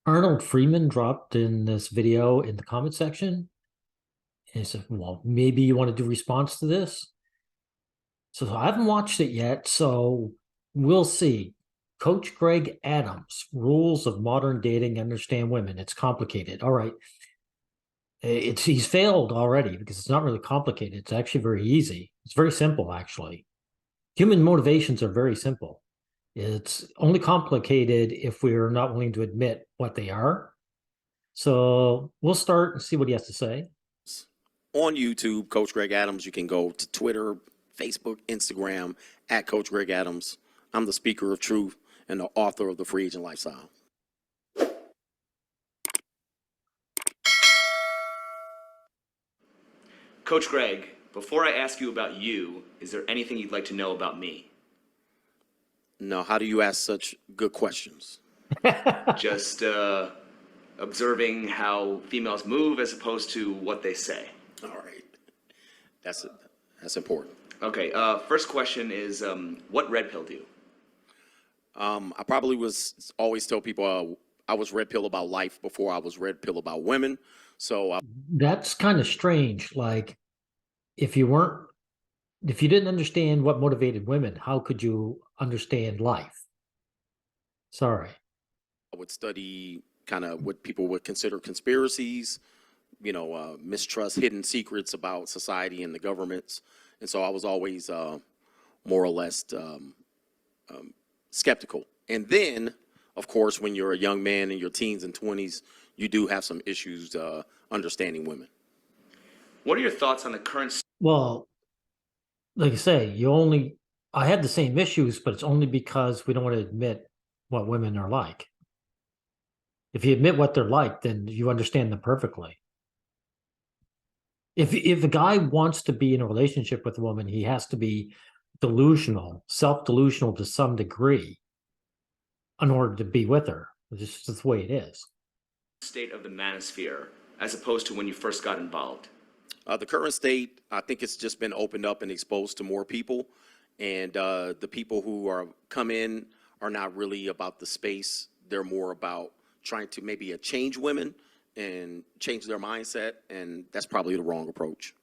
Arnold Freeman dropped in this video in the comment section. And he said, well, maybe you want to do response to this. So I haven't watched it yet, so we'll see. Coach Greg Adams, Rules of Modern Dating, Understand Women. It's complicated. All right. He's failed already because it's not really complicated. It's actually very easy. It's very simple, actually. Human motivations are very simple. It's only complicated if we're not willing to admit what they are. So we'll start and see what he has to say. On YouTube, Coach Greg Adams. You can go to Twitter, Facebook, Instagram at Coach Greg Adams. I'm the speaker of truth and the author of The Free Agent Lifestyle. Coach Greg, before I ask you about you, is there anything you'd like to know about me? No, how do you ask such good questions? Just observing how females move as opposed to what they say. All right. That's important. Okay, first question is, what red pilled you? I probably was always tell people I was red pill about life before I was red pill about women. So That's kind of strange. Like, if you didn't understand what motivated women, how could you understand life? Sorry. I would study kind of what people would consider conspiracies, mistrust, hidden secrets about society and the governments. And so I was always more or less skeptical. And then, of course, when you're a young man in your teens and 20s, you do have some issues understanding women. What are your thoughts on the current? Well, like I say, I had the same issues, but it's only because we don't want to admit what women are like. If you admit what they're like, then you understand them perfectly. If a guy wants to be in a relationship with a woman, he has to be delusional, self-delusional to some degree in order to be with her. It's just the way it is. State of the manosphere as opposed to when you first got involved? The current state, I think it's just been opened up and exposed to more people. And the people who are come in are not really about the space. They're more about trying to maybe change women and change their mindset. And that's probably the wrong approach.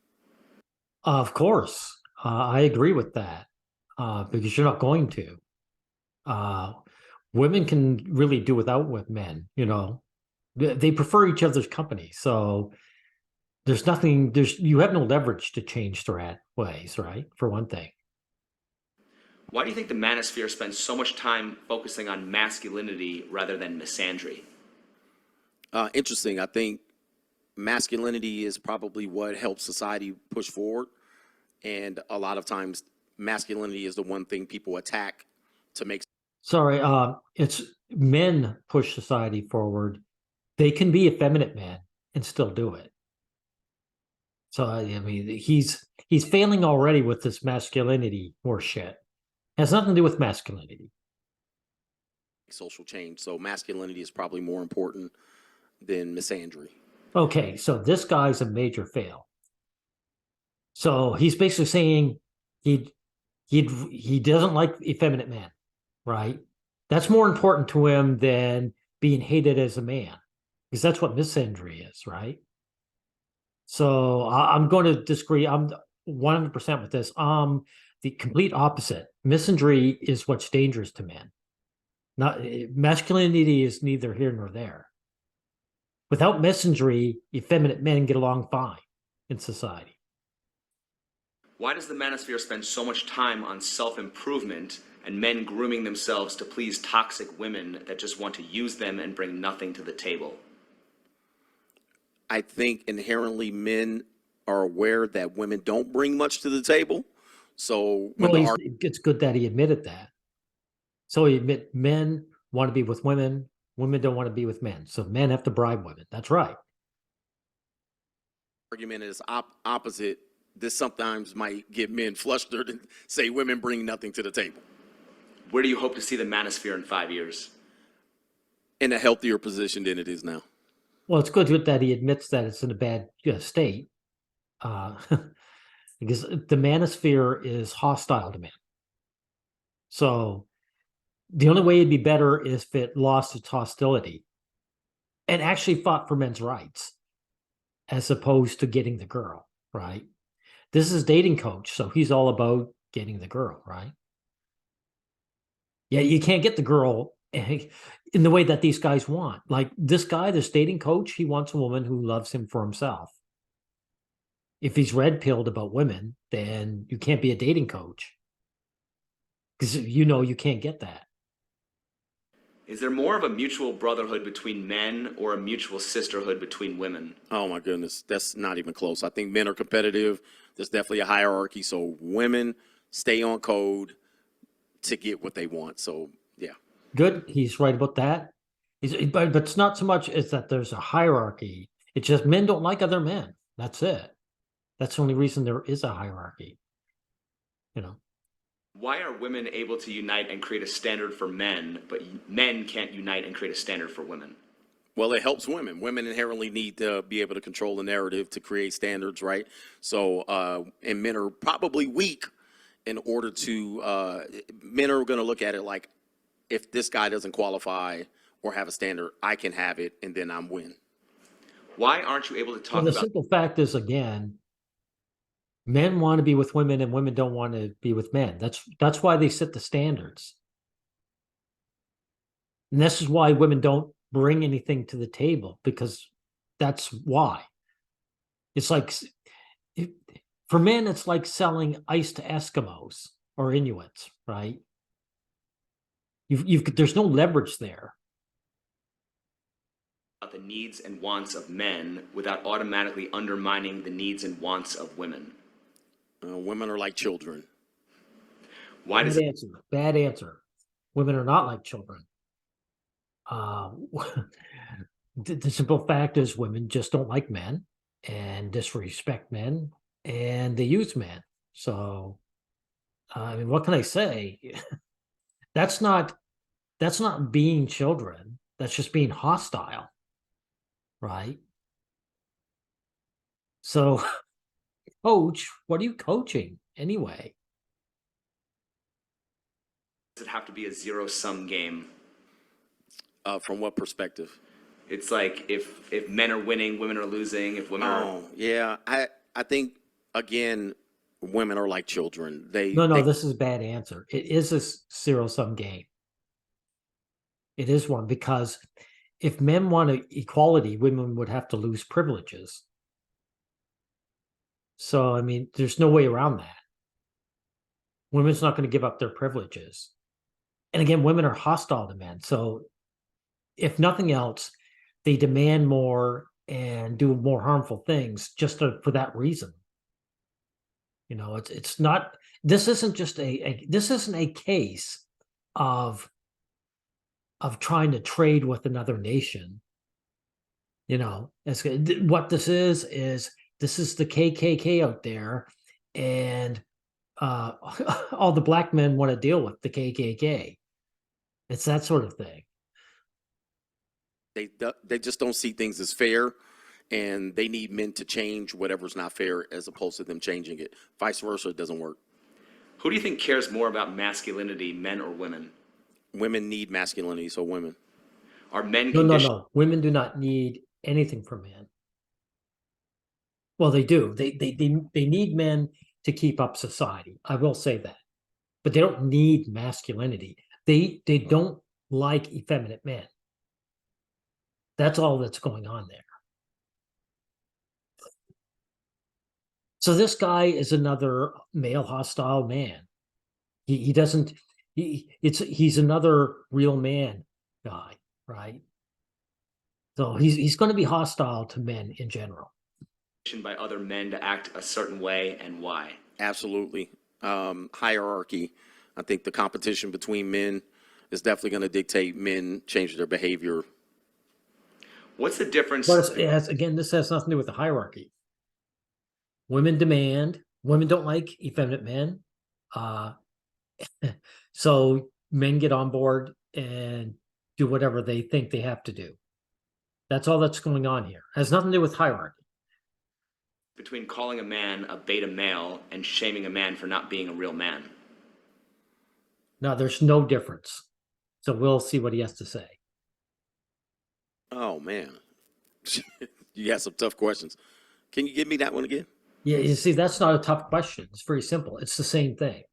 Of course, I agree with that because you're not going to. Women can really do without with men, They prefer each other's company. So you have no leverage to change their ways, right? For one thing. Why do you think the manosphere spends so much time focusing on masculinity rather than misandry? Interesting. I think masculinity is probably what helps society push forward. And a lot of times masculinity is the one thing people attack to make. Sorry, it's men push society forward. They can be effeminate men and still do it. So I mean, he's failing already with this masculinity horseshit. It has nothing to do with masculinity. Social change. So masculinity is probably more important than misandry. Okay, so this guy's a major fail. So he's basically saying he doesn't like effeminate men, right? That's more important to him than being hated as a man, because that's what misandry is, right? So I'm going to disagree. I'm 100% with this. The complete opposite. Misandry is what's dangerous to men. Not masculinity is neither here nor there. Without misandry, effeminate men get along fine in society. Why does the manosphere spend so much time on self-improvement and men grooming themselves to please toxic women that just want to use them and bring nothing to the table? I think inherently men are aware that women don't bring much to the table. So it's good that he admitted that. So he admit men want to be with women, women don't want to be with men. So men have to bribe women. That's right. Argument is opposite. This sometimes might get men flustered and say women bring nothing to the table. Where do you hope to see the manosphere in 5 years? In a healthier position than it is now. Well, it's good that he admits that it's in a bad state, because the manosphere is hostile to men. So the only way it'd be better is if it lost its hostility. and actually fought for men's rights as opposed to getting the girl, right? This is dating coach, so he's all about getting the girl, right? Yeah, you can't get the girl in the way that these guys want. Like this guy, this dating coach, he wants a woman who loves him for himself. If he's red-pilled about women, then you can't be a dating coach because you can't get that. Is there more of a mutual brotherhood between men or a mutual sisterhood between women? Oh my goodness, that's not even close. I think men are competitive. There's definitely a hierarchy. So women stay on code to get what they want. So yeah. Good, he's right about that. But it's not so much as that there's a hierarchy. It's just men don't like other men. That's it. That's the only reason there is a hierarchy. Why are women able to unite and create a standard for men, but men can't unite and create a standard for women? Well, it helps women. Women inherently need to be able to control the narrative to create standards, right? So, and men are probably weak in order to, men are going to look at it like, if this guy doesn't qualify or have a standard, I can have it and then I'm win. Why aren't you able to Well, talk the about... simple fact is, again, men want to be with women and women don't want to be with men. That's why they set the standards. And this is why women don't bring anything to the table, because that's why. It's like, for men, it's like selling ice to Eskimos or Inuits, right? There's no leverage there. the needs and wants of men without automatically undermining the needs and wants of women? Women are like children. Why does Bad answer. Bad answer. Women are not like children. The simple fact is women just don't like men and disrespect men and they use men. So, I mean, what can I say? That's not being children. That's just being hostile, right? So, coach, what are you coaching anyway? it have to be a zero-sum game? From what perspective? It's like if men are winning, women are losing. If women are... Oh, yeah. I think, again, women are like children. No, this is a bad answer. It is a zero-sum game. It is one, because if men want equality, women would have to lose privileges. So, I mean, there's no way around that. Women's not going to give up their privileges. And again, women are hostile to men. So, if nothing else, they demand more and do more harmful things just for that reason. You know, it's not. This isn't just this isn't a case of trying to trade with another nation. You know, what this is this is the KKK out there, and all the black men want to deal with the KKK. It's that sort of thing. They just don't see things as fair, and they need men to change whatever's not fair as opposed to them changing it. Vice versa, it doesn't work. Who do you think cares more about masculinity, men or women? Women need masculinity, so women. Are men No. conditioned? Women do not need anything from men. Well, they do. They need men to keep up society. I will say that, but they don't need masculinity. They don't like effeminate men. That's all that's going on there. So this guy is another male hostile man. He doesn't. He's another real man guy, right? So he's going to be hostile to men in general. By other men to act a certain way, and why? Absolutely. Hierarchy. I think the competition between men is definitely going to dictate men change their behavior. What's the difference? But again, this has nothing to do with the hierarchy. Women demand. Women don't like effeminate men. So men get on board and do whatever they think they have to do. That's all that's going on here. It has nothing to do with hierarchy. Between calling a man a beta male and shaming a man for not being a real man? No, there's no difference. So we'll see what he has to say. Oh man, you got some tough questions. Can you give me that one again? Yeah, you see, that's not a tough question. It's very simple. It's the same thing.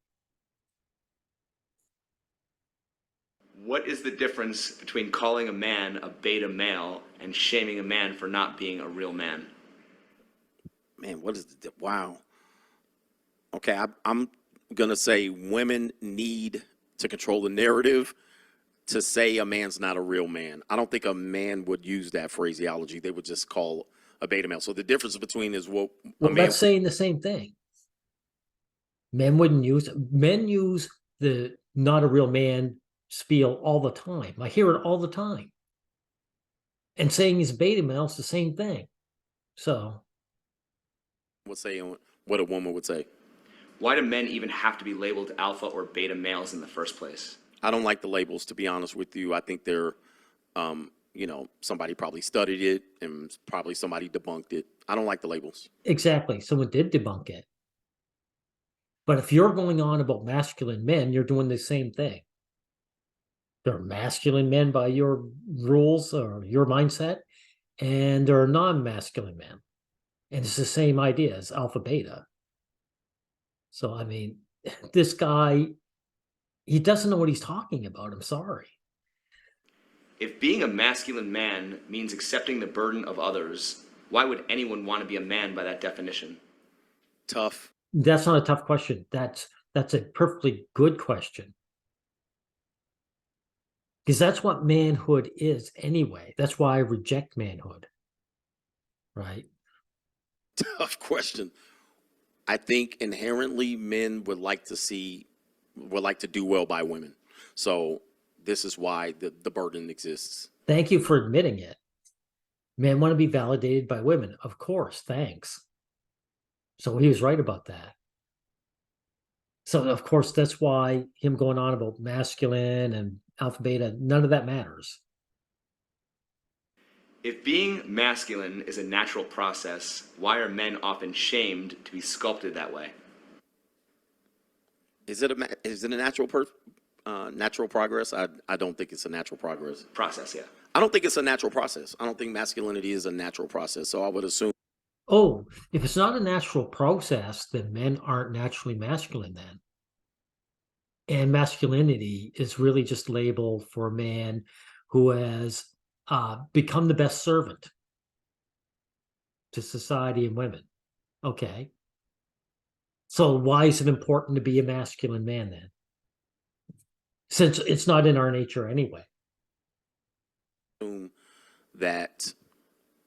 What is the difference between calling a man a beta male and shaming a man for not being a real man? Man, what is the wow? Okay, I'm gonna say women need to control the narrative to say a man's not a real man. I don't think a man would use that phraseology. They would just call a beta male. So the difference between is what a Well, man. that's saying the same thing. Men use the not a real man spiel all the time. I hear it all the time. And saying he's a beta male is the same thing. So Would say what a woman would say. Why do men even have to be labeled alpha or beta males in the first place? I don't like the labels, to be honest with you. I think they're, somebody probably studied it and probably somebody debunked it. I don't like the labels. exactly, someone did debunk it. But if you're going on about masculine men, you're doing the same thing. There are masculine men by your rules or your mindset, and there are non-masculine men. And it's the same idea as alpha beta. So, I mean, this guy, he doesn't know what he's talking about. I'm sorry. If being a masculine man means accepting the burden of others, why would anyone want to be a man by that definition? Tough. That's not a tough question. That's a perfectly good question. Because that's what manhood is anyway. That's why I reject manhood. Right? Tough question. I think inherently men would like to do well by women. So this is why the burden exists. Thank you for admitting it. Men want to be validated by women. Of course, thanks. So he was right about that. So, of course, that's why him going on about masculine and alpha beta, none of that matters. If being masculine is a natural process, why are men often shamed to be sculpted that way? Is it a natural natural progress? I don't think it's a natural progress. Process, yeah. I don't think it's a natural process. I don't think masculinity is a natural process. So I would assume. Oh, if it's not a natural process, then men aren't naturally masculine then. And masculinity is really just labeled for a man who has become the best servant to society and women. Okay. So why is it important to be a masculine man then? Since it's not in our nature anyway. That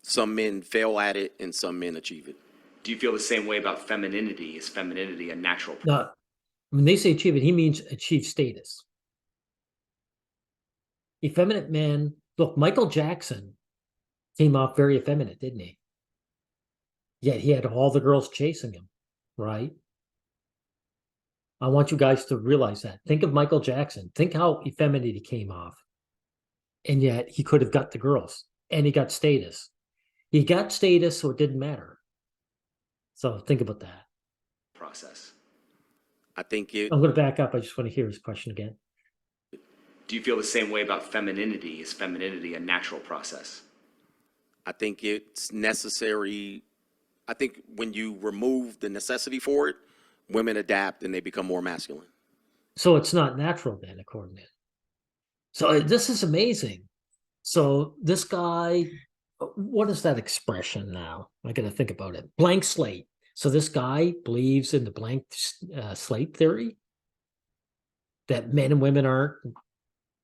some men fail at it and some men achieve it. Do you feel the same way about femininity? Is femininity a natural process? No, when they say achieve it, he means achieve status. Effeminate men, look, Michael Jackson came off very effeminate, didn't he? Yet he had all the girls chasing him, right? I want you guys to realize that. Think of Michael Jackson. Think how effeminate he came off. And yet he could have got the girls. And he got status. He got status, so it didn't matter. So think about that. Process. I think it. I'm going to back up. I just want to hear his question again. Do you feel the same way about femininity? Is femininity a natural process? I think it's necessary. I think when you remove the necessity for it, women adapt and they become more masculine. So it's not natural then, according to him. So this is amazing. So this guy, what is that expression now? I got to think about it. Blank slate. So this guy believes in the blank slate theory that men and women aren't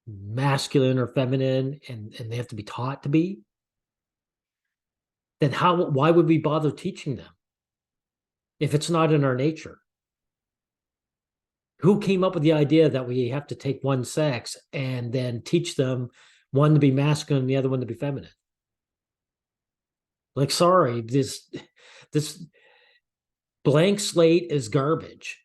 masculine or feminine and they have to be taught to be. Then why would we bother teaching them if it's not in our nature? Who came up with the idea that we have to take one sex and then teach them one to be masculine and the other one to be feminine? Like, sorry, this blank slate is garbage.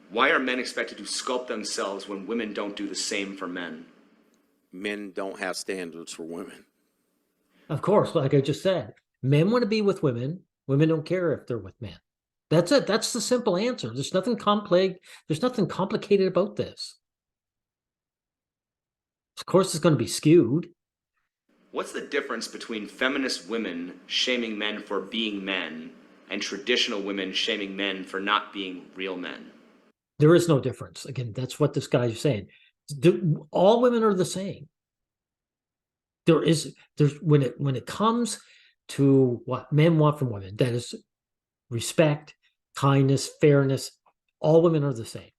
Why are men expected to sculpt themselves when women don't do the same for men? Men don't have standards for women. Of course, like I just said, men want to be with women. Women don't care if they're with men. That's it. That's the simple answer. There's nothing complex. There's nothing complicated about this. Of course, it's going to be skewed. What's the difference between feminist women shaming men for being men and traditional women shaming men for not being real men? There is no difference. Again, that's what this guy is saying. All women are the same. There's when it comes to what men want from women, that is respect, kindness, fairness. All women are the same.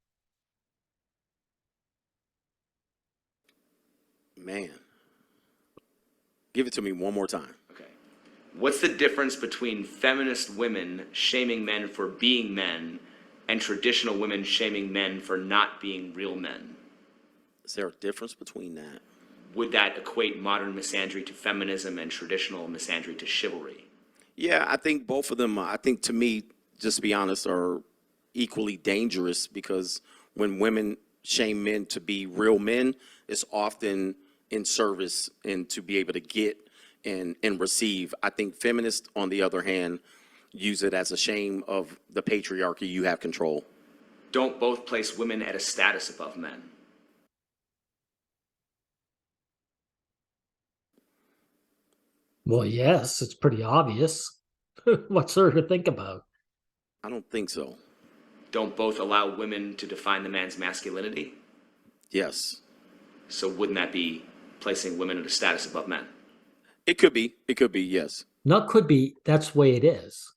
Man, give it to me one more time. Okay. What's the difference between feminist women shaming men for being men and traditional women shaming men for not being real men? Is there a difference between that? Would that equate modern misandry to feminism and traditional misandry to chivalry? Yeah, I think both of them, I think to me, just to be honest, are equally dangerous, because when women shame men to be real men, it's often in service and to be able to get and receive. I think feminists, on the other hand, use it as a shame of the patriarchy. You have control. Don't both place women at a status above men? Well, yes, it's pretty obvious. What's there to think about? I don't think so. Don't both allow women to define the man's masculinity? Yes. So wouldn't that be placing women at a status above men? It could be. It could be, yes. Not could be. That's the way it is.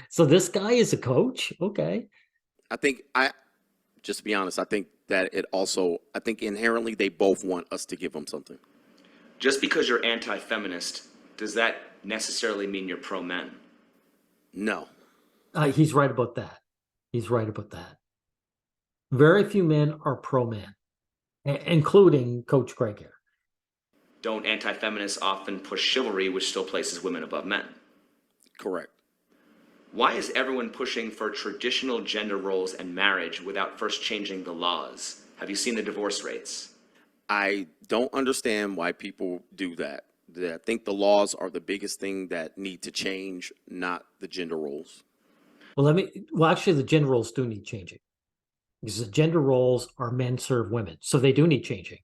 So this guy is a coach. Okay. Just to be honest, I think that I think inherently they both want us to give them something. Just because you're anti-feminist, does that necessarily mean you're pro-men? No. He's right about that. He's right about that. Very few men are pro-men, including Coach Craig here. Don't anti-feminists often push chivalry, which still places women above men? Correct. Why is everyone pushing for traditional gender roles and marriage without first changing the laws? Have you seen the divorce rates? I don't understand why people do that. I think the laws are the biggest thing that need to change, not the gender roles. Well, actually, the gender roles do need changing, because the gender roles are men serve women, so they do need changing.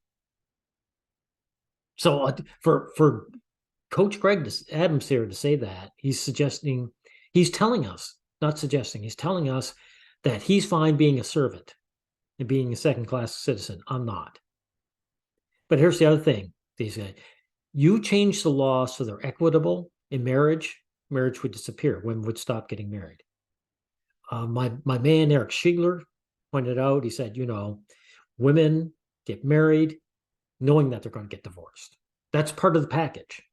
So for Coach Greg Adams here to say that, he's telling us, not suggesting, he's telling us that he's fine being a servant and being a second-class citizen. I'm not. But here's the other thing, these guys. You change the laws so they're equitable in marriage, marriage would disappear. Women would stop getting married. My man, Eric Schiegler, pointed out, he said, women get married knowing that they're going to get divorced. That's part of the package.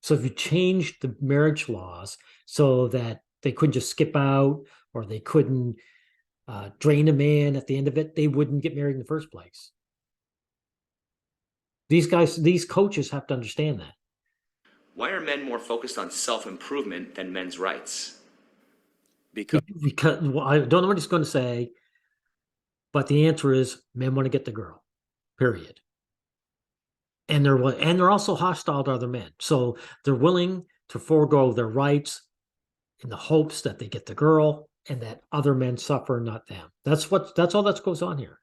So if you change the marriage laws so that they couldn't just skip out, or they couldn't drain a man at the end of it, they wouldn't get married in the first place. These coaches have to understand that. Why are men more focused on self-improvement than men's rights? Because well, I don't know what he's going to say, but the answer is men want to get the girl, period. And they're also hostile to other men. So they're willing to forego their rights in the hopes that they get the girl and that other men suffer, not them. That's all that goes on here.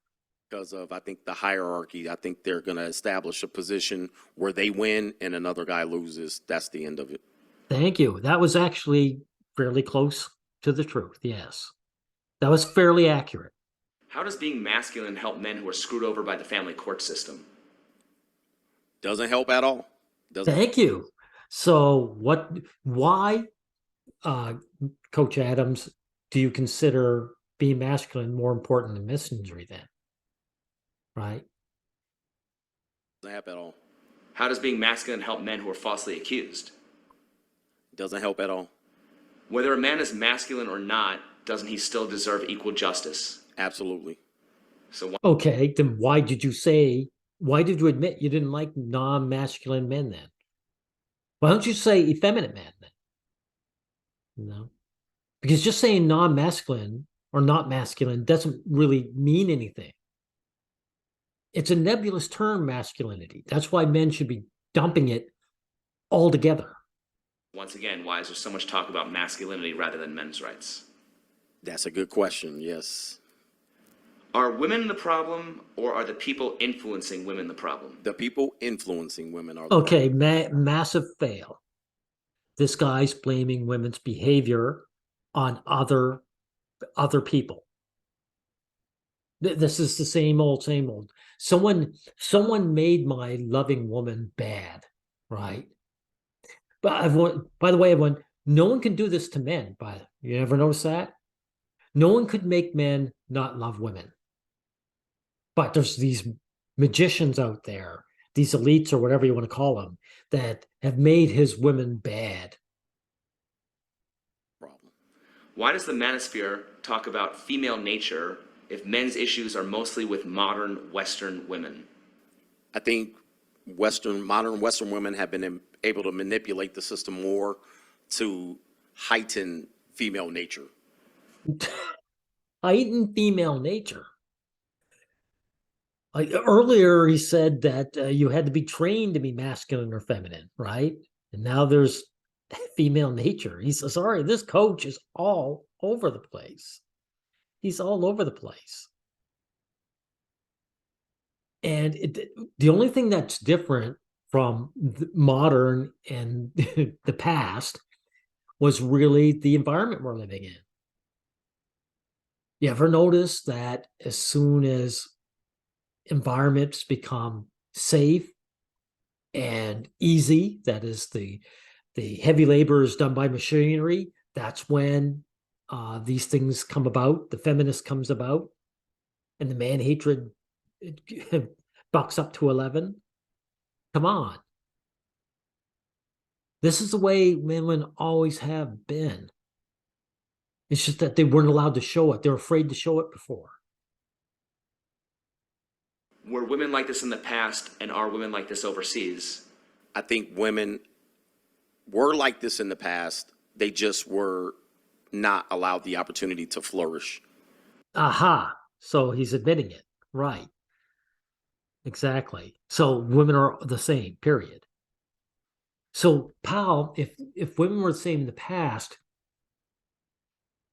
Because of, I think, the hierarchy. I think they're going to establish a position where they win and another guy loses. That's the end of it. Thank you. That was actually fairly close to the truth. Yes. That was fairly accurate. How does being masculine help men who are screwed over by the family court system? Doesn't help at all. Thank you. So why, Coach Adams, do you consider being masculine more important than misandry then? Right? Doesn't help at all. How does being masculine help men who are falsely accused? Doesn't help at all. Whether a man is masculine or not, doesn't he still deserve equal justice? Absolutely. So okay, then why did you admit you didn't like non-masculine men then? Why don't you say effeminate men then? No. Because just saying non-masculine or not masculine doesn't really mean anything. It's a nebulous term, masculinity. That's why men should be dumping it altogether. Once again, why is there so much talk about masculinity rather than men's rights? That's a good question, yes. Are women the problem, or are the people influencing women the problem? The people influencing women are the Okay, massive fail. This guy's blaming women's behavior on other people. This is the same old, same old. Someone made my loving woman bad, right? But by the way, everyone, no one can do this to men. You ever notice that? No one could make men not love women. But there's these magicians out there, these elites or whatever you want to call them, that have made his women bad. problem. Why does the Manosphere talk about female nature if men's issues are mostly with modern Western women? I think modern Western women have been able to manipulate the system more to heighten female nature. Heightened female nature. Earlier, he said that you had to be trained to be masculine or feminine, right? And now there's female nature. He says, sorry, this coach is all over the place. He's all over the place. And the only thing that's different from modern and the past was really the environment we're living in. You ever notice that as soon as environments become safe and easy, that is the heavy labor is done by machinery, that's when these things come about, the feminist comes about, and the man hatred bucks up to 11. Come on. This is the way women always have been. It's just that they weren't allowed to show it. They're afraid to show it before. Were women like this in the past, and are women like this overseas? I think women were like this in the past. They just were not allowed the opportunity to flourish. Aha. So he's admitting it. Right. Exactly. So women are the same, period. So, Powell, if women were the same in the past,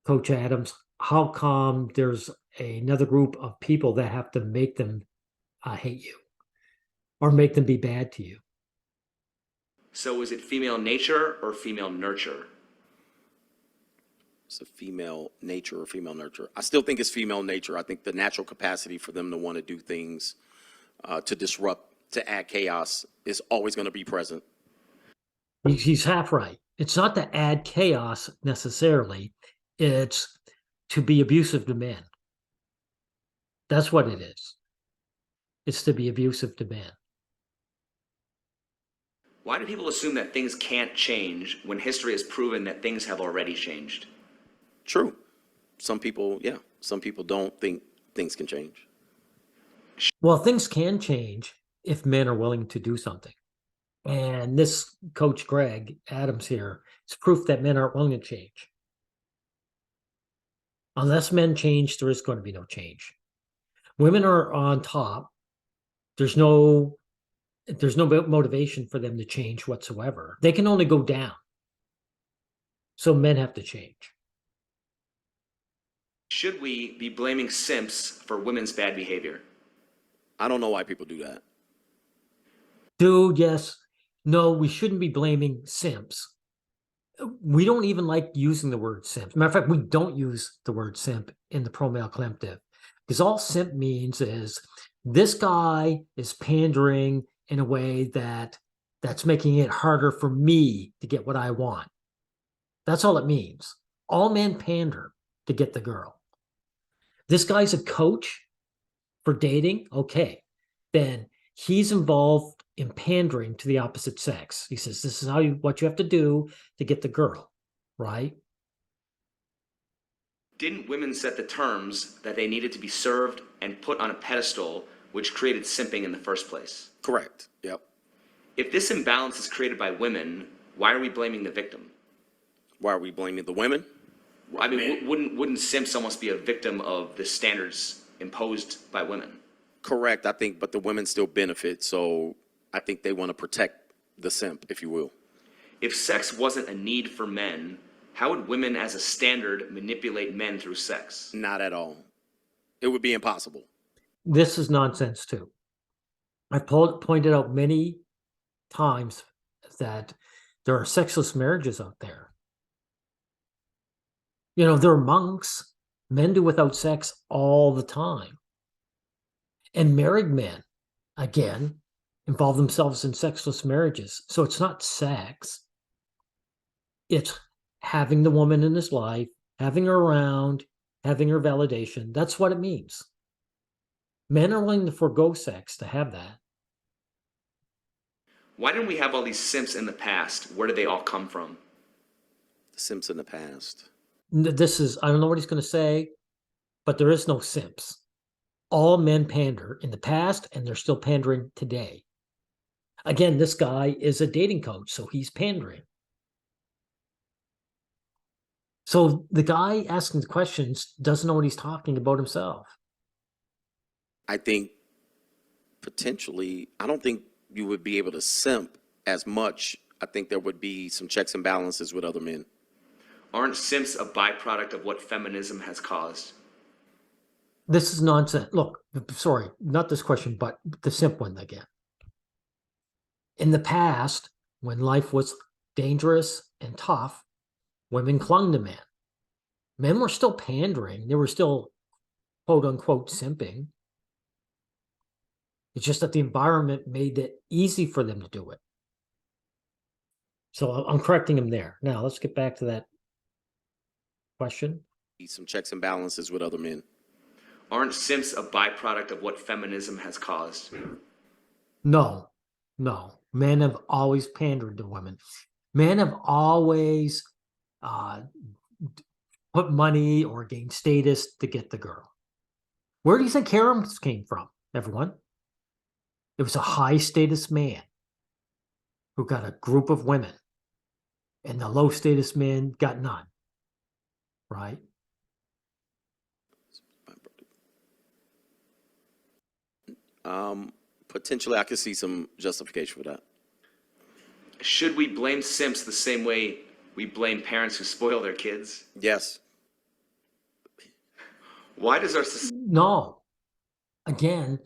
Coach Adams, how come there's another group of people that have to make them hate you or make them be bad to you? So is it female nature or female nurture? It's a female nature or female nurture. I still think it's female nature. I think the natural capacity for them to want to do things to disrupt, to add chaos is always going to be present. He's half right. It's not to add chaos necessarily. It's to be abusive to men. That's what it is. It's to be abusive to men. Why do people assume that things can't change when history has proven that things have already changed? True. Some people don't think things can change. Well, things can change if men are willing to do something. And this Coach Greg Adams here is proof that men aren't willing to change. Unless men change, there is going to be no change. Women are on top. There's no motivation for them to change whatsoever. They can only go down. So men have to change. Should we be blaming simps for women's bad behavior? I don't know why people do that. Dude, yes. No, we shouldn't be blaming simps. We don't even like using the word simp. Matter of fact, we don't use the word simp in the pro-male collective, because all simp means is this guy is pandering in a way that's making it harder for me to get what I want. That's all it means. All men pander to get the girl. This guy's a coach for dating. Okay, then he's involved in pandering to the opposite sex. He says, this is what you have to do to get the girl, right? Didn't women set the terms that they needed to be served and put on a pedestal, which created simping in the first place? Correct. Yep. If this imbalance is created by women, why are we blaming the victim? Why are we blaming the women? I mean, wouldn't simps almost be a victim of the standards imposed by women? Correct, I think, but the women still benefit, so I think they want to protect the simp, if you will. If sex wasn't a need for men, how would women as a standard manipulate men through sex? Not at all. It would be impossible. This is nonsense too. I've pointed out many times that there are sexless marriages out there. You know, there are monks. Men do without sex all the time. And married men, again, involve themselves in sexless marriages. So it's not sex. It's having the woman in his life, having her around, having her validation. That's what it means. Men are willing to forego sex to have that. Why didn't we have all these simps in the past? Where did they all come from? The simps in the past. This is, I don't know what he's going to say, but there is no simps. All men pander in the past, and they're still pandering today. Again, this guy is a dating coach, so he's pandering. So the guy asking the questions doesn't know what he's talking about himself. I think potentially, I don't think you would be able to simp as much. I think there would be some checks and balances with other men. Aren't simps a byproduct of what feminism has caused? This is nonsense. Look, sorry, not this question, but the simp one again. In the past, when life was dangerous and tough, women clung to men. Men were still pandering. They were still, quote unquote, simping. It's just that the environment made it easy for them to do it. So I'm correcting him there. Now, let's get back to that question. Some checks and balances with other men. Aren't simps a byproduct of what feminism has caused? No. Men have always pandered to women. Men have always put money or gained status to get the girl. Where do you think harems came from, everyone? It was a high status man who got a group of women, and the low status men got none, right? Potentially, I could see some justification for that. Should we blame simps the same way we blame parents who spoil their kids? Yes. Why does our society... No. Again,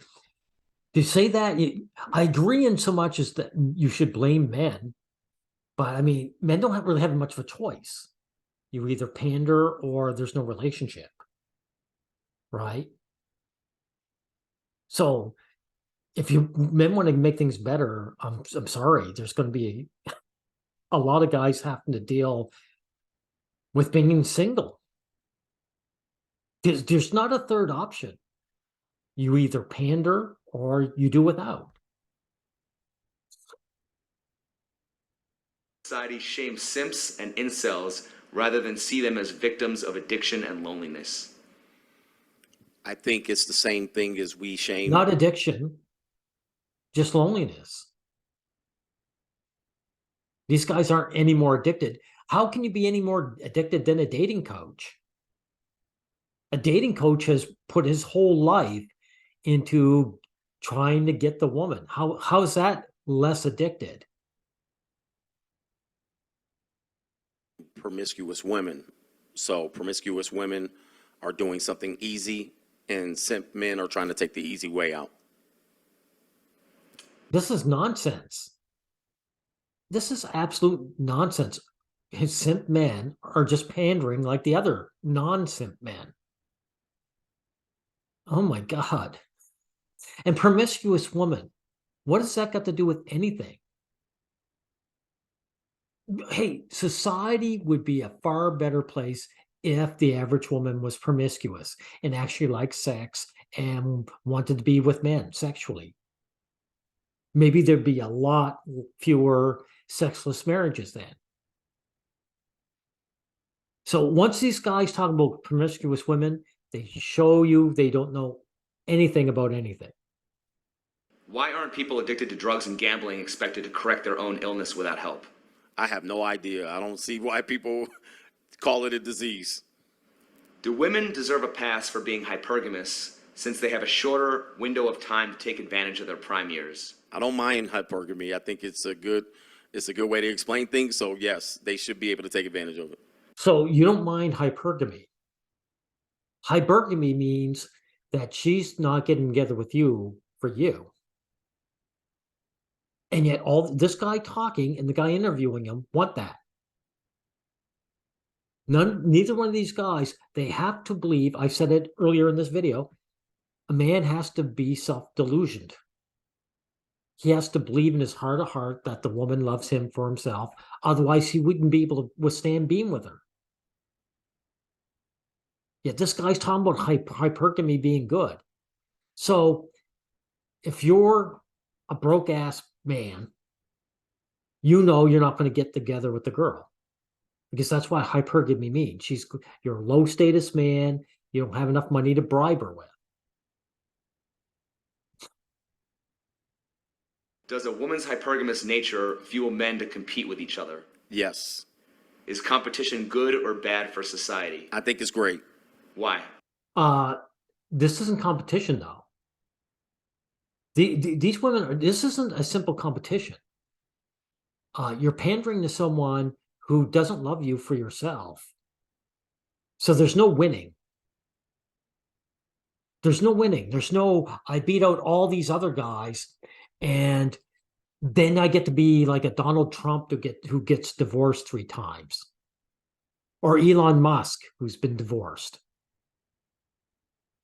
to say that, I agree in so much as that you should blame men, but I mean, men don't really have much of a choice. You either pander or there's no relationship, right? So if men want to make things better, I'm sorry, there's going to be a lot of guys having to deal with being single. There's not a third option. You either pander or you do without. Society shames simps and incels rather than see them as victims of addiction and loneliness. I think it's the same thing as we shame. Not addiction, just loneliness. These guys aren't any more addicted. How can you be any more addicted than a dating coach? A dating coach has put his whole life into trying to get the woman. How is that less addicted? Promiscuous women. So promiscuous women are doing something easy, and simp men are trying to take the easy way out. This is nonsense. This is absolute nonsense. His simp men are just pandering like the other non-simp men. Oh my God. And promiscuous woman, what does that got to do with anything? Hey, society would be a far better place if the average woman was promiscuous and actually liked sex and wanted to be with men sexually. Maybe there'd be a lot fewer sexless marriages then. So once these guys talk about promiscuous women, they show you they don't know anything about anything. Why aren't people addicted to drugs and gambling expected to correct their own illness without help? I have no idea. I don't see why people call it a disease. Do women deserve a pass for being hypergamous since they have a shorter window of time to take advantage of their prime years? I don't mind hypergamy. I think it's a good way to explain things. So yes, they should be able to take advantage of it. So you don't mind hypergamy. Hypergamy means that she's not getting together with you for you. And yet this guy talking and the guy interviewing him want that. Neither one of these guys, they have to believe, I said it earlier in this video, a man has to be self-delusioned. He has to believe in his heart of heart that the woman loves him for himself. Otherwise, he wouldn't be able to withstand being with her. Yet this guy's talking about hypergamy being good. So if you're a broke-ass man, you know you're not going to get together with the girl. Because that's what hypergamy means. You're a low-status man. You don't have enough money to bribe her with. Does a woman's hypergamous nature fuel men to compete with each other? Yes. Is competition good or bad for society? I think it's great. Why? This isn't competition, though. These women, this isn't a simple competition. You're pandering to someone who doesn't love you for yourself. So there's no winning. There's no winning. There's no, I beat out all these other guys and then I get to be like a Donald Trump who gets divorced 3 times. Or Elon Musk, who's been divorced.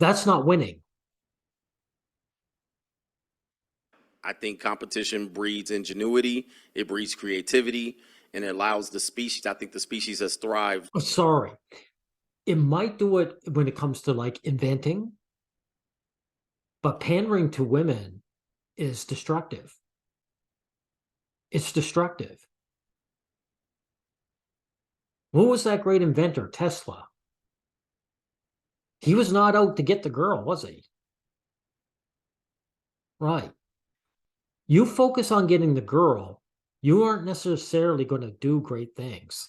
That's not winning. I think competition breeds ingenuity, it breeds creativity, and it allows the species, I think the species has thrived. Oh, sorry. It might do it when it comes to like inventing, but pandering to women is destructive. It's destructive. What was that great inventor, Tesla? He was not out to get the girl, was he? Right. You focus on getting the girl, you aren't necessarily going to do great things.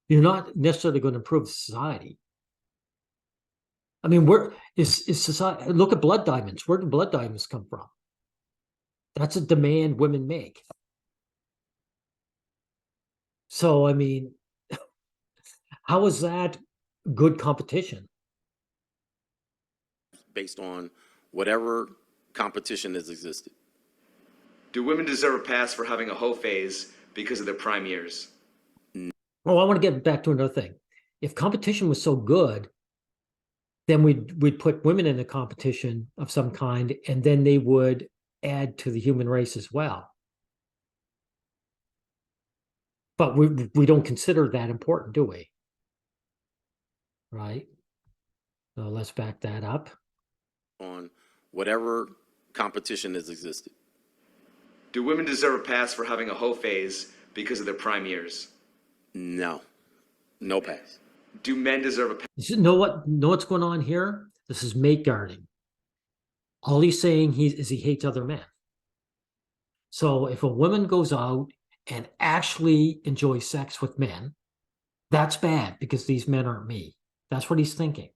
You're not necessarily going to improve society. I mean, where is society? Look at blood diamonds. Where do blood diamonds come from? That's a demand women make. So, I mean, how is that good competition? Based on whatever competition has existed. Do women deserve a pass for having a hoe phase because of their prime years? Oh, I want to get back to another thing. If competition was so good, then we'd put women in a competition of some kind, and then they would add to the human race as well. But we don't consider that important, do we? Right? So let's back that up. On whatever competition has existed. Do women deserve a pass for having a hoe phase because of their prime years? No. No pass. Do men deserve a pass? You know what's going on here? This is mate guarding. All he's saying is he hates other men. So if a woman goes out and actually enjoys sex with men, that's bad because these men aren't me. That's what he's thinking.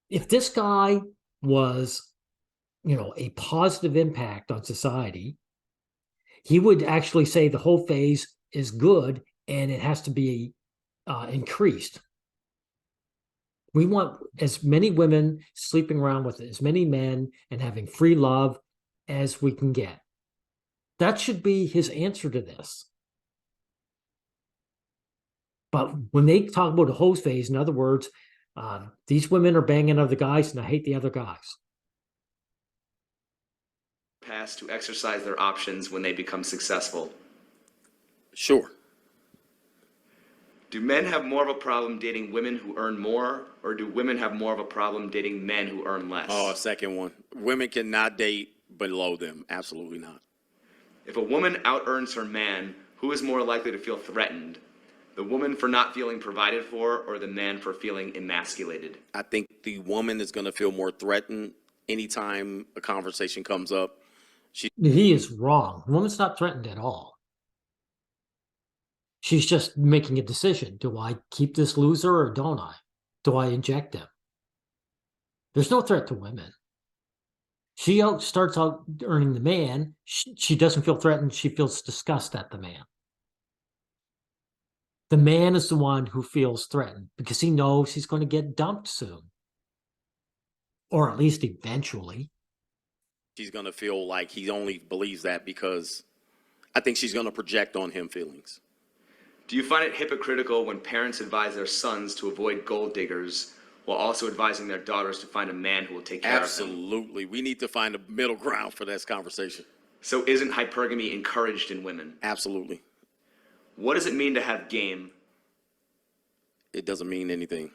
If this guy was, a positive impact on society, he would actually say the whole phase is good and it has to be increased. We want as many women sleeping around with as many men and having free love as we can get. That should be his answer to this. But when they talk about a hose phase, in other words, these women are banging other guys and I hate the other guys. Pass to exercise their options when they become successful? Sure. Do men have more of a problem dating women who earn more, or do women have more of a problem dating men who earn less? Oh, second one. Women cannot date below them. Absolutely not. If a woman out-earns her man, who is more likely to feel threatened? The woman for not feeling provided for, or the man for feeling emasculated? I think the woman is going to feel more threatened anytime a conversation comes up. He is wrong. The woman's not threatened at all. She's just making a decision. Do I keep this loser or don't I? Do I inject him? There's no threat to women. She starts out earning the man. She doesn't feel threatened. She feels disgust at the man. The man is the one who feels threatened because he knows he's going to get dumped soon. Or at least eventually. She's going to feel like he only believes that because I think she's going to project on him feelings. Do you find it hypocritical when parents advise their sons to avoid gold diggers while also advising their daughters to find a man who will take care of them? Absolutely. We need to find a middle ground for this conversation. So isn't hypergamy encouraged in women? Absolutely. What does it mean to have game? It doesn't mean anything.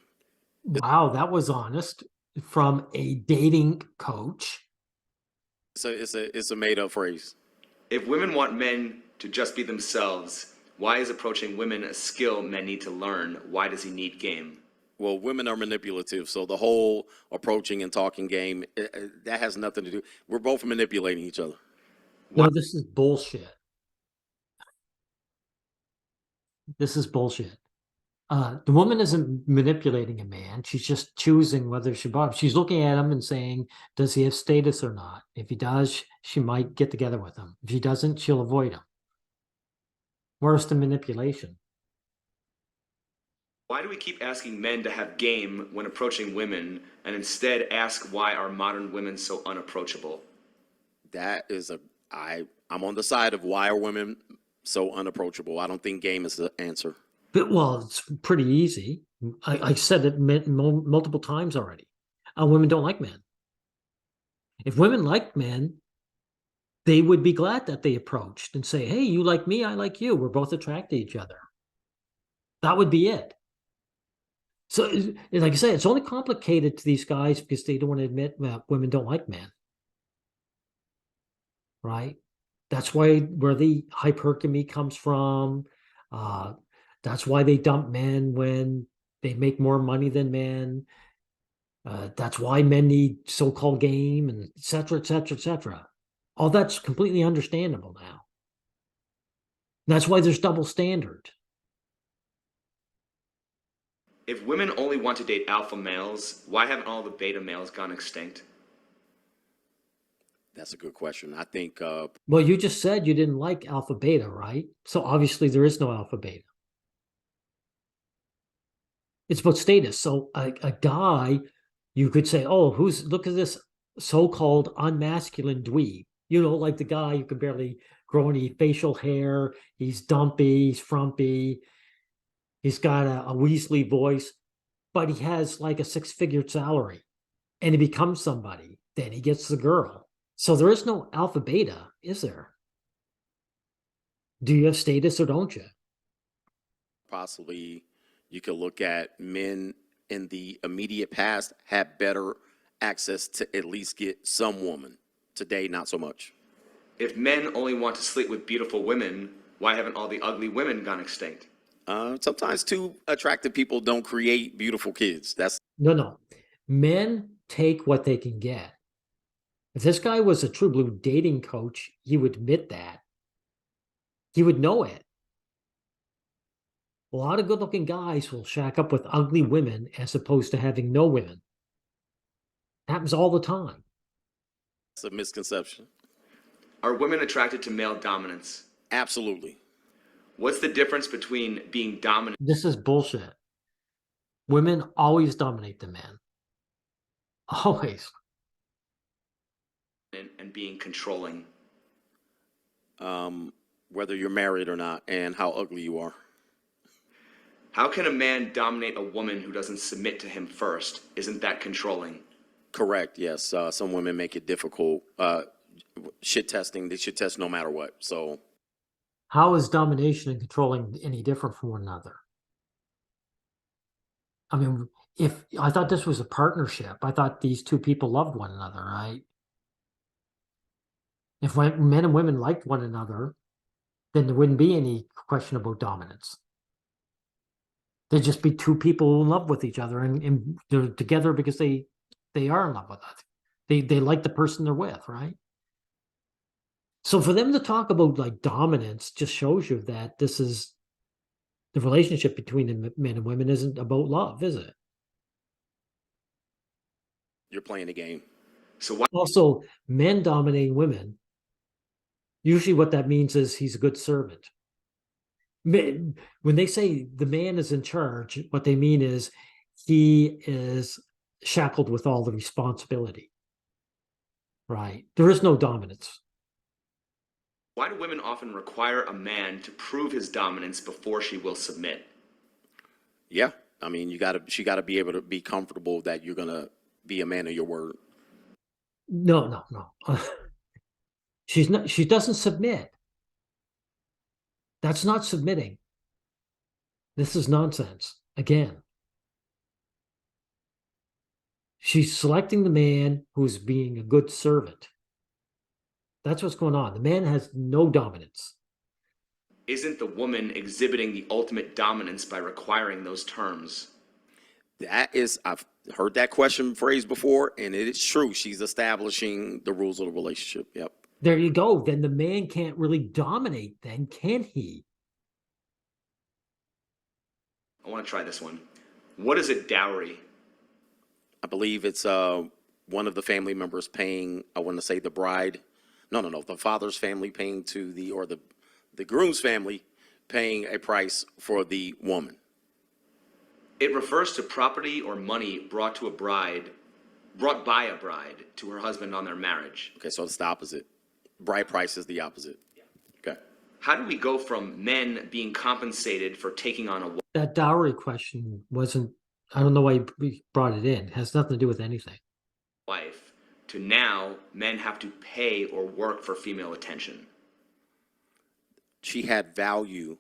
Wow, that was honest from a dating coach. So it's a made-up phrase. If women want men to just be themselves, why is approaching women a skill men need to learn? Why does he need game? Well, women are manipulative, so the whole approaching and talking game, that has nothing to do. We're both manipulating each other. No, this is bullshit. This is bullshit. The woman isn't manipulating a man. She's just choosing whether she bought him. She's looking at him and saying, does he have status or not? If he does, she might get together with him. If he doesn't, she'll avoid him. Where's the manipulation? Why do we keep asking men to have game when approaching women and instead ask why are modern women so unapproachable? That is I'm on the side of why are women so unapproachable. I don't think game is the answer. But, well, it's pretty easy. I said it multiple times already. Women don't like men. If women liked men, they would be glad that they approached and say, hey, you like me, I like you. We're both attracted to each other. That would be it. So, like I said, it's only complicated to these guys because they don't want to admit that women don't like men. Right? That's where the hypergamy comes from. That's why they dump men when they make more money than men. That's why men need so-called game, and et cetera, et cetera, et cetera. All that's completely understandable now. That's why there's double standard. If women only want to date alpha males, why haven't all the beta males gone extinct? That's a good question. I think. Well, you just said you didn't like alpha beta, right? So obviously there is no alpha beta. It's about status. So a guy, you could say, oh, look at this so-called unmasculine dweeb. You know, like the guy who can barely grow any facial hair. He's dumpy, he's frumpy. He's got a Weasley voice, but he has like a six-figure salary and he becomes somebody. Then he gets the girl. So there is no alpha beta, is there? Do you have status or don't you? Possibly you could look at men in the immediate past had better access to at least get some woman. Today, not so much. If men only want to sleep with beautiful women, why haven't all the ugly women gone extinct? Sometimes too attractive people don't create beautiful kids. No. Men take what they can get. If this guy was a true blue dating coach, he would admit that. He would know it. A lot of good-looking guys will shack up with ugly women as opposed to having no women. It happens all the time. It's a misconception. Are women attracted to male dominance? Absolutely. What's the difference between being dominant? This is bullshit. Women always dominate the men. Always. And being controlling? Whether you're married or not and how ugly you are. How can a man dominate a woman who doesn't submit to him first? Isn't that controlling? Correct, yes. Some women make it difficult. Shit testing, they should test no matter what. So how is domination and controlling any different from one another? I mean, if I thought this was a partnership, I thought these two people loved one another, right? If men and women liked one another, then there wouldn't be any question about dominance. There'd just be two people in love with each other, and they're together because they are in love with it. They like the person they're with, right? So for them to talk about like dominance just shows you that this is the relationship between the men and women isn't about love, is it? you're playing a game. So why? Also, men dominating women, usually what that means is he's a good servant. When they say the man is in charge, what they mean is he is shackled with all the responsibility. Right. There is no dominance. Why do women often require a man to prove his dominance before she will submit? Yeah, I mean, she gotta be able to be comfortable that you're gonna be a man of your word. No. She's not. She doesn't submit. That's not submitting. This is nonsense. Again, she's selecting the man who's being a good servant. That's what's going on. The man has no dominance. Isn't the woman exhibiting the ultimate dominance by requiring those terms? I've heard that question phrased before, and it is true. She's establishing the rules of the relationship. Yep. There you go. Then the man can't really dominate, then, can he? I want to try this one. What is a dowry? I believe it's one of the family members paying, I want to say the bride. No, the father's family paying to the groom's family paying a price for the woman. It refers to property or money brought by a bride to her husband on their marriage. Okay, so it's the opposite. Bride price is the opposite. Okay. How do we go from men being compensated for taking on a That dowry question wasn't, I don't know why you brought it in. It has nothing to do with anything. wife to now men have to pay or work for female attention? She had value.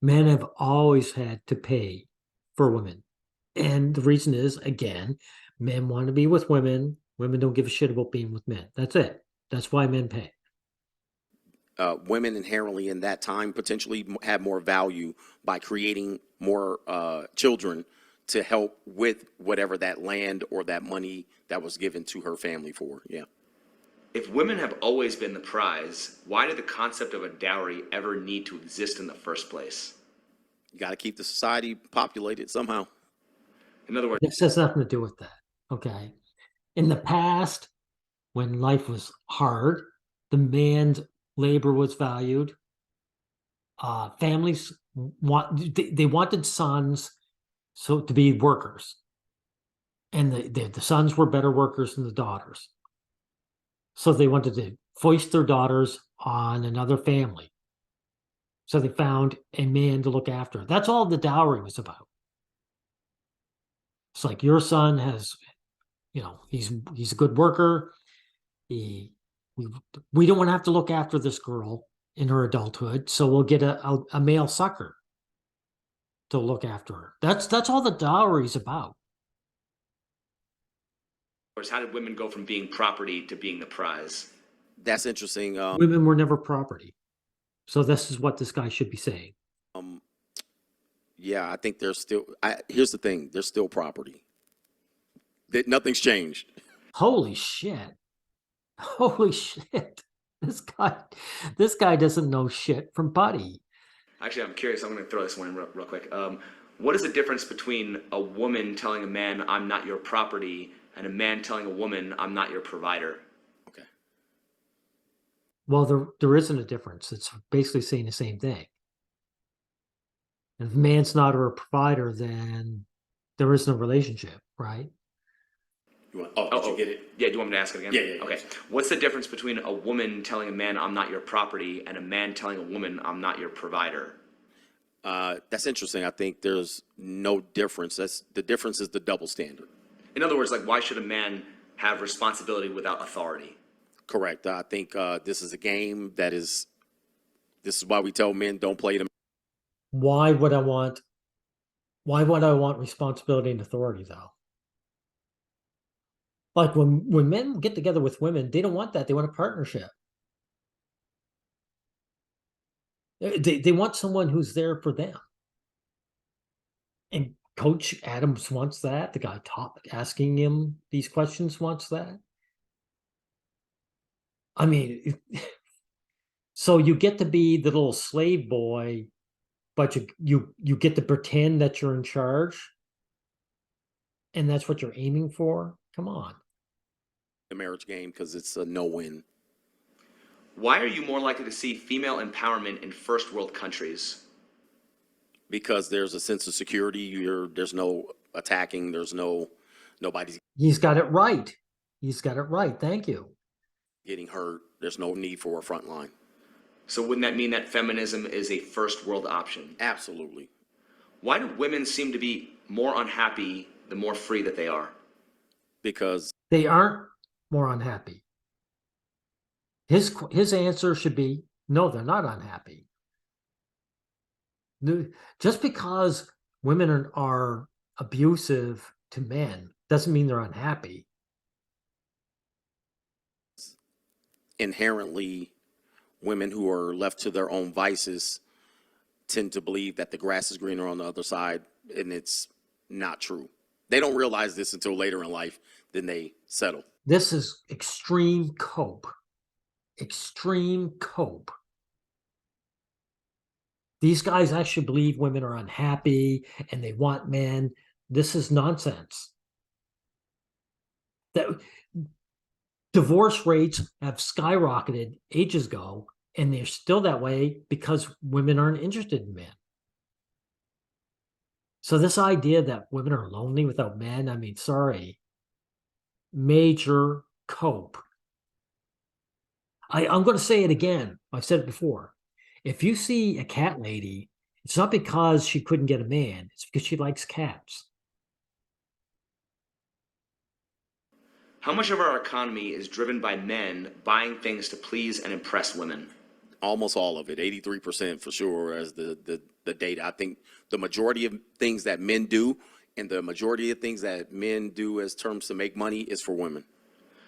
Men have always had to pay for women. And the reason is, again, men want to be with women. Women don't give a shit about being with men. That's it. That's why men pay. Women inherently in that time potentially had more value by creating more children to help with whatever that land or that money that was given to her family for. Yeah. If women have always been the prize, why did the concept of a dowry ever need to exist in the first place? You got to keep the society populated somehow. In other words, This has nothing to do with that. Okay. In the past, when life was hard, the man's labor was valued. Families they wanted sons to be workers, and the sons were better workers than the daughters. So they wanted to foist their daughters on another family. So they found a man to look after. That's all the dowry was about. It's like, your son has, he's a good worker. We don't want to have to look after this girl in her adulthood, so we'll get a male sucker to look after her. That's all the dowry is about. how did women go from being property to being the prize? That's interesting. Women were never property. So this is what this guy should be saying. Yeah, I think there's still. Here's the thing: there's still property. That nothing's changed. Holy shit! Holy shit! This guy doesn't know shit from Buddy. Actually, I'm curious. I'm going to throw this one in real quick. What is the difference between a woman telling a man, "I'm not your property," and a man telling a woman, "I'm not your provider"? Okay. Well, there isn't a difference. It's basically saying the same thing. If a man's not a provider, then there isn't a relationship, right? Did you get it? Yeah, do you want me to ask it again? Yeah. Okay. What's the difference between a woman telling a man, "I'm not your property," and a man telling a woman, "I'm not your provider"? That's interesting. I think there's no difference. The difference is the double standard. In other words, why should a man have responsibility without authority? Correct. I think this is a game this is why we tell men don't play them. Why would I want responsibility and authority, though? Like, when men get together with women, they don't want that. They want a partnership. They want someone who's there for them. And Coach Adams wants that. The guy asking him these questions wants that. I mean, so you get to be the little slave boy, but you get to pretend that you're in charge, and that's what you're aiming for? Come on. The marriage game, because it's a no-win. Why are you more likely to see female empowerment in first world countries? Because there's a sense of security. There's no attacking. There's nobody's He's got it right. He's got it right. Thank you. getting hurt. There's no need for a front line. So wouldn't that mean that feminism is a first world option? Absolutely. Why do women seem to be more unhappy the more free that they are? Because They aren't more unhappy. His answer should be, no, they're not unhappy. Just because women are abusive to men doesn't mean they're unhappy. inherently, women who are left to their own vices tend to believe that the grass is greener on the other side, and it's not true. They don't realize this until later in life, then they settle. This is extreme cope. Extreme cope. These guys actually believe women are unhappy and they want men. This is nonsense. That divorce rates have skyrocketed ages ago, and they're still that way because women aren't interested in men. So this idea that women are lonely without men, I mean, sorry, major cope. I'm going to say it again. I've said it before. If you see a cat lady, it's not because she couldn't get a man. It's because she likes cats. How much of our economy is driven by men buying things to please and impress women? Almost all of it, 83% for sure, as the data. I think the majority of things that men do and the majority of things that men do as terms to make money is for women.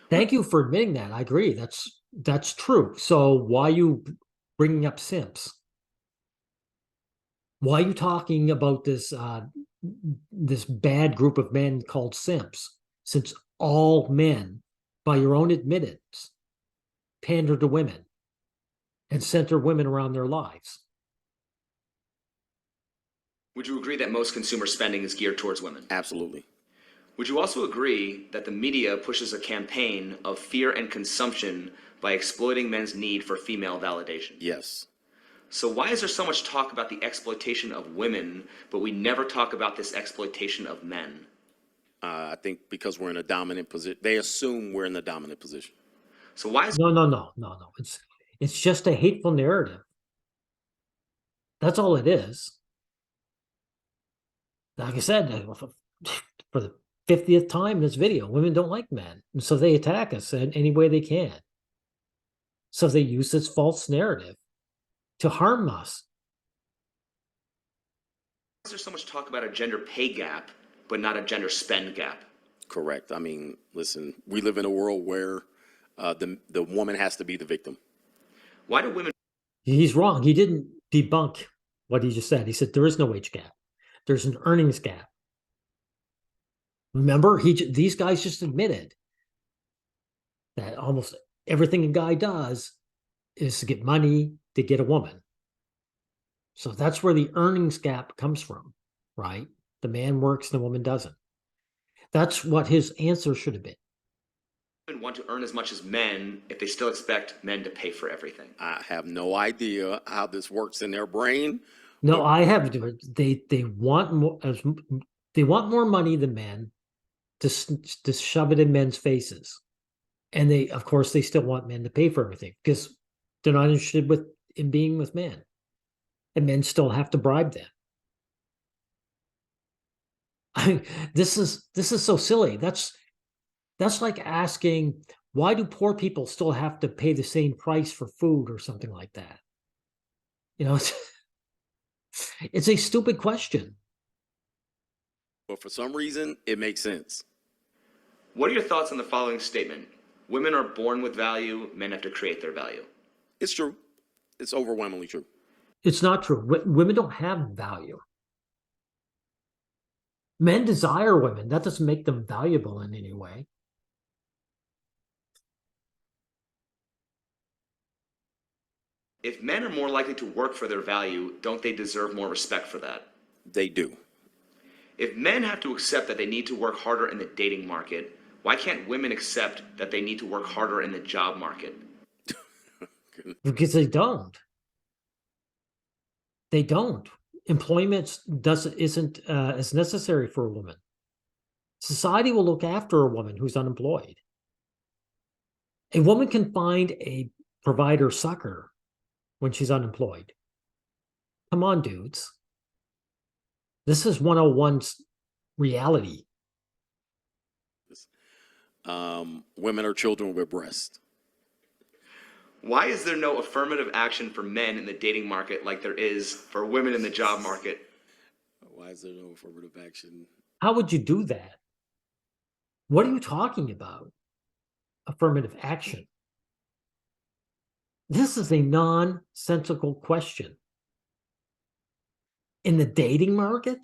Thank you for admitting that. I agree. That's true. So why are you bringing up simps? Why are you talking about this this bad group of men called simps? Since all men, by your own admittance, pander to women and center women around their lives. Would you agree that most consumer spending is geared towards women? Absolutely. Would you also agree that the media pushes a campaign of fear and consumption by exploiting men's need for female validation? Yes. So why is there so much talk about the exploitation of women, but we never talk about this exploitation of men? I think because we're in a dominant position. They assume we're in the dominant position. So why is No. It's just a hateful narrative. That's all it is. Like I said, for the 50th time in this video, women don't like men, and so they attack us in any way they can. So they use this false narrative to harm us. there so much talk about a gender pay gap, but not a gender spend gap? Correct. I mean, listen, we live in a world where the woman has to be the victim. Why do women? He's wrong. He didn't debunk what he just said. He said there is no wage gap. There's an earnings gap. Remember, these guys just admitted that almost everything a guy does is to get money to get a woman. So that's where the earnings gap comes from, right? The man works, the woman doesn't. That's what his answer should have been. Women want to earn as much as men if they still expect men to pay for everything. I have no idea how this works in their brain. No, I have. They want more. They want more money than men to shove it in men's faces, and of course, they still want men to pay for everything because they're not interested in being with men, and men still have to bribe them. This is so silly. That's like asking, why do poor people still have to pay the same price for food or something like that? You know, it's a stupid question. But for some reason, it makes sense. What are your thoughts on the following statement? Women are born with value, men have to create their value. It's true. It's overwhelmingly true. It's not true. Women don't have value. Men desire women. That doesn't make them valuable in any way. If men are more likely to work for their value, don't they deserve more respect for that? They do. If men have to accept that they need to work harder in the dating market, why can't women accept that they need to work harder in the job market? Because they don't. They don't. employment isn't as necessary for a woman. Society will look after a woman who's unemployed. A woman can find a provider sucker when she's unemployed. Come on, dudes. This is 101's reality. Women are children with breasts. Why is there no affirmative action for men in the dating market like there is for women in the job market? Why is there no affirmative action? How would you do that? What are you talking about? Affirmative action. This is a nonsensical question. In the dating market?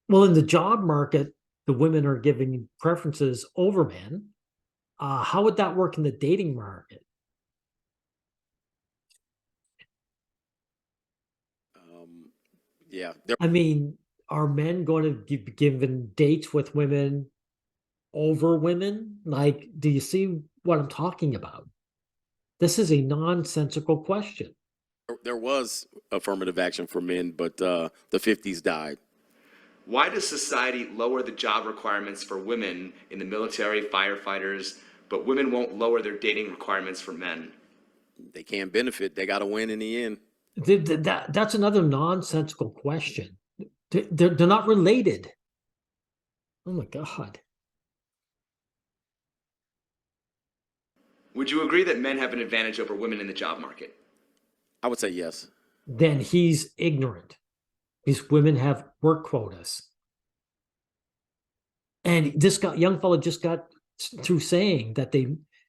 Well, in the job market, the women are giving preferences over men. How would that work in the dating market? Yeah. I mean, are men going to be given dates with women over women? Like, do you see what I'm talking about? This is a nonsensical question. There was affirmative action for men, but the 50s died. Why does society lower the job requirements for women in the military, firefighters, but women won't lower their dating requirements for men? They can't benefit. They got to win in the end. That's another nonsensical question. They're not related. Oh my God. Would you agree that men have an advantage over women in the job market? I would say yes. Then he's ignorant. These women have work quotas. And this young fellow just got through saying that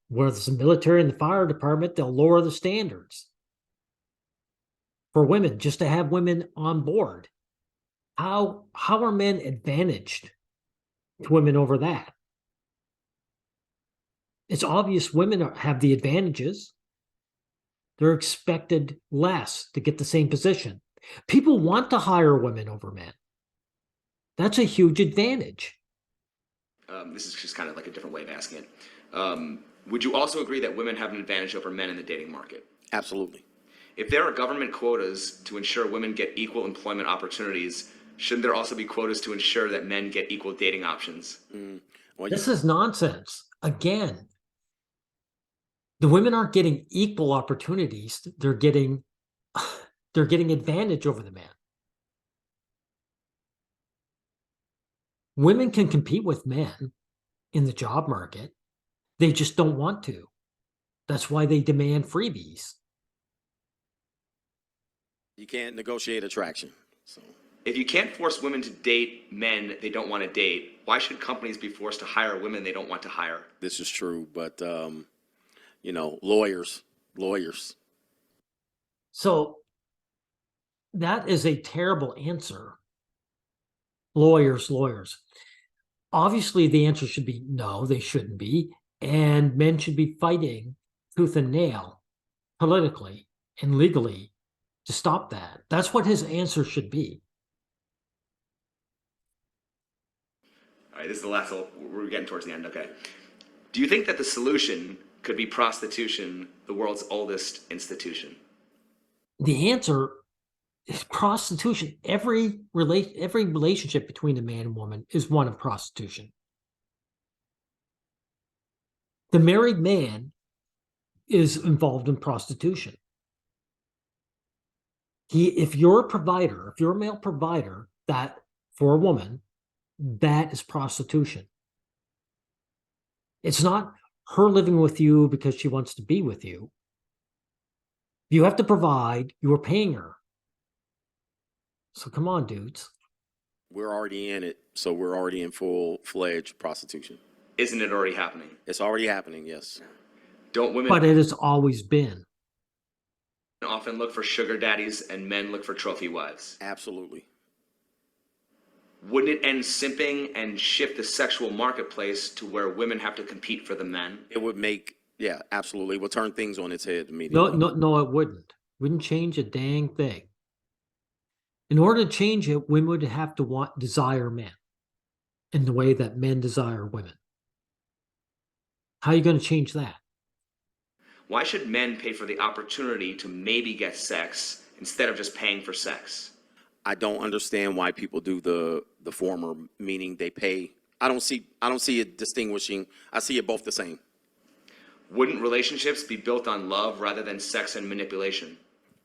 whether it's the military and the fire department, they'll lower the standards for women just to have women on board. How are men advantaged to women over that? It's obvious women have the advantages. They're expected less to get the same position. People want to hire women over men. That's a huge advantage. This is just kind of like a different way of asking it. Would you also agree that women have an advantage over men in the dating market? Absolutely. If there are government quotas to ensure women get equal employment opportunities, shouldn't there also be quotas to ensure that men get equal dating options? Well, this is nonsense. Again, the women aren't getting equal opportunities. They're getting advantage over the man. Women can compete with men in the job market. They just don't want to. That's why they demand freebies. you can't negotiate attraction. So If you can't force women to date men they don't want to date, why should companies be forced to hire women they don't want to hire? this is true, but lawyers. So that is a terrible answer. Lawyers. Obviously, the answer should be no, they shouldn't be. And men should be fighting tooth and nail politically and legally to stop that. That's what his answer should be. All right, this is the last one. We're getting towards the end. Okay. Do you think that the solution could be prostitution, the world's oldest institution? The answer is prostitution. Every relationship between a man and woman is one of prostitution. The married man is involved in prostitution. If you're a male provider, that for a woman, that is prostitution. It's not her living with you because she wants to be with you. You have to provide, you're paying her. So come on, dudes. We're already in it, so we're already in full-fledged prostitution. Isn't it already happening? It's already happening, yes. Don't women But it has always been. often look for sugar daddies and men look for trophy wives? Absolutely. Wouldn't it end simping and shift the sexual marketplace to where women have to compete for the men? It would make, yeah, absolutely. It would turn things on its head immediately. No, it wouldn't. Wouldn't change a dang thing. In order to change it, women would have to desire men in the way that men desire women. How are you going to change that? Why should men pay for the opportunity to maybe get sex instead of just paying for sex? I don't understand why people do the former, meaning they pay. I don't see it distinguishing. I see it both the same. Wouldn't relationships be built on love rather than sex and manipulation?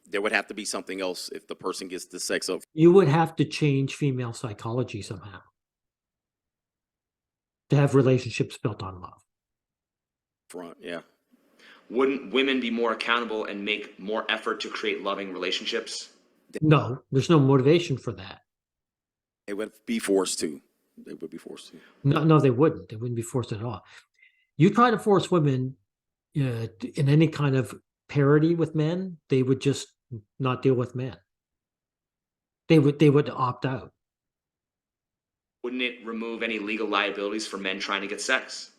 There would have to be something else if the person gets the sex up You would have to change female psychology somehow to have relationships built on love. front. Yeah. Wouldn't women be more accountable and make more effort to create loving relationships? No, there's no motivation for that. They would be forced to. They would be forced to. No, they wouldn't. They wouldn't be forced at all. You try to force women in any kind of parity with men, they would just not deal with men. They would opt out. Wouldn't it remove any legal liabilities for men trying to get sex?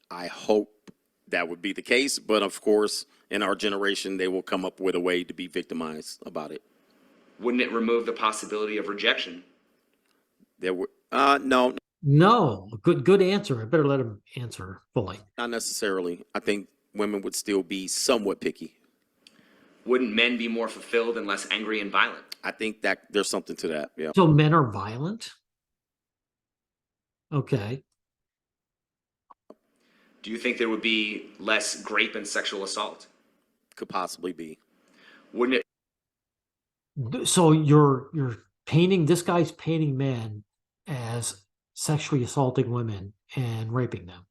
I hope that would be the case, but of course, in our generation, they will come up with a way to be victimized about it. Wouldn't it remove the possibility of rejection? There were no, No, good answer. I better let him answer fully. not necessarily. I think women would still be somewhat picky. Wouldn't men be more fulfilled and less angry and violent? I think that there's something to that. Yeah. So men are violent? Okay. Do you think there would be less rape and sexual assault? Could possibly be. Wouldn't it? So you're painting, this guy's painting men as sexually assaulting women and raping them.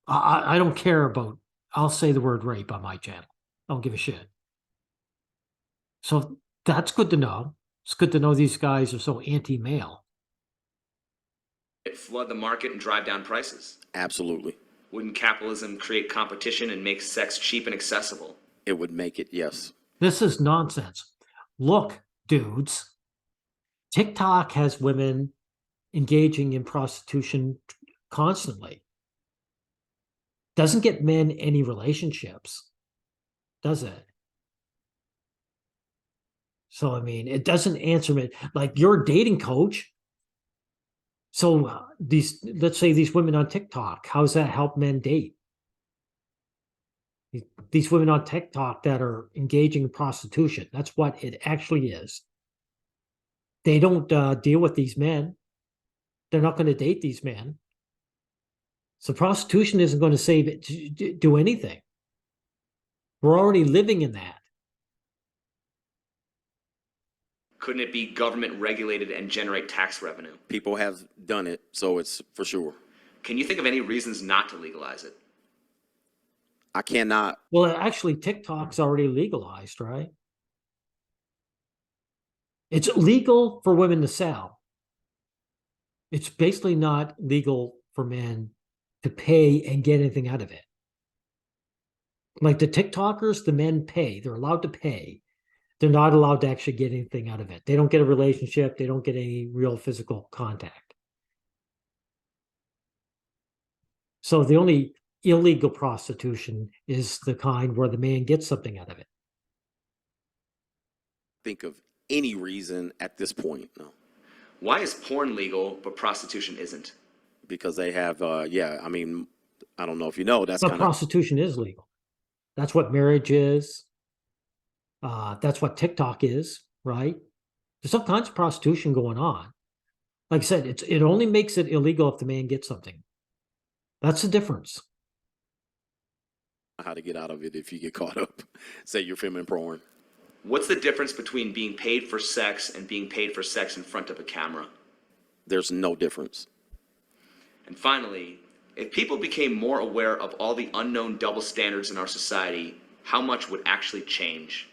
I don't care about, I'll say the word rape on my channel. I don't give a shit. So that's good to know. It's good to know these guys are so anti-male. It flood the market and drive down prices? Absolutely. Wouldn't capitalism create competition and make sex cheap and accessible? It would make it, yes. This is nonsense. Look, dudes, TikTok has women engaging in prostitution constantly. Doesn't get men any relationships, does it? So, I mean, it doesn't answer me. Like, you're a dating coach. So let's say these women on TikTok, how does that help men date? These women on TikTok that are engaging in prostitution, that's what it actually is. They don't deal with these men. They're not going to date these men. So prostitution isn't going to save it, do anything. We're already living in that. Couldn't it be government regulated and generate tax revenue? People have done it, so it's for sure. Can you think of any reasons not to legalize it? I cannot. Well, actually, TikTok's already legalized, right? It's legal for women to sell. It's basically not legal for men to pay and get anything out of it. Like the TikTokers, the men pay. They're allowed to pay. They're not allowed to actually get anything out of it. They don't get a relationship. They don't get any real physical contact. So the only illegal prostitution is the kind where the man gets something out of it. Think of any reason at this point, no. Why is porn legal but prostitution isn't? Because they have, I mean, I don't know if you know, that's But kind of. prostitution is legal. That's what marriage is. That's what TikTok is, right? There's all kinds of prostitution going on. Like I said, it only makes it illegal if the man gets something. That's the difference. How to get out of it if you get caught up. Say you're filming porn. What's the difference between being paid for sex and being paid for sex in front of a camera? There's no difference. And finally, if people became more aware of all the unknown double standards in our society, how much would actually change?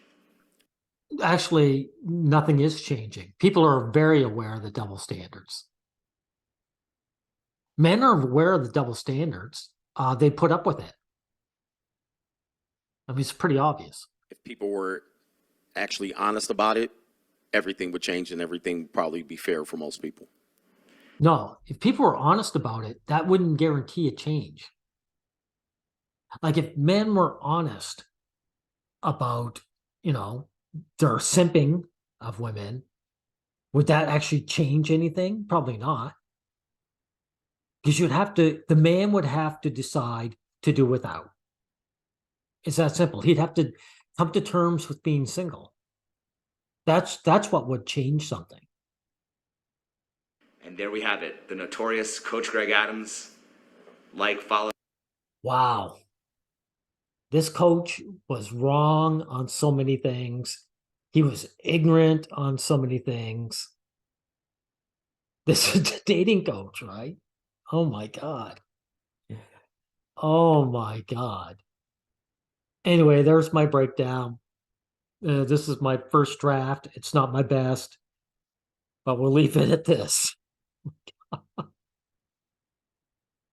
Actually, nothing is changing. People are very aware of the double standards. Men are aware of the double standards. They put up with it. I mean, it's pretty obvious. If people were actually honest about it, everything would change and everything would probably be fair for most people. No, if people were honest about it, that wouldn't guarantee a change. Like if men were honest about, their simping of women, would that actually change anything? Probably not. Because the man would have to decide to do without. It's that simple. He'd have to come to terms with being single. That's what would change something. And there we have it. The notorious Coach Greg Adams. Like, follow. Wow. This coach was wrong on so many things. He was ignorant on so many things. This is the dating coach, right? Oh my God. Oh my God. Anyway, there's my breakdown. This is my first draft. It's not my best, but we'll leave it at this.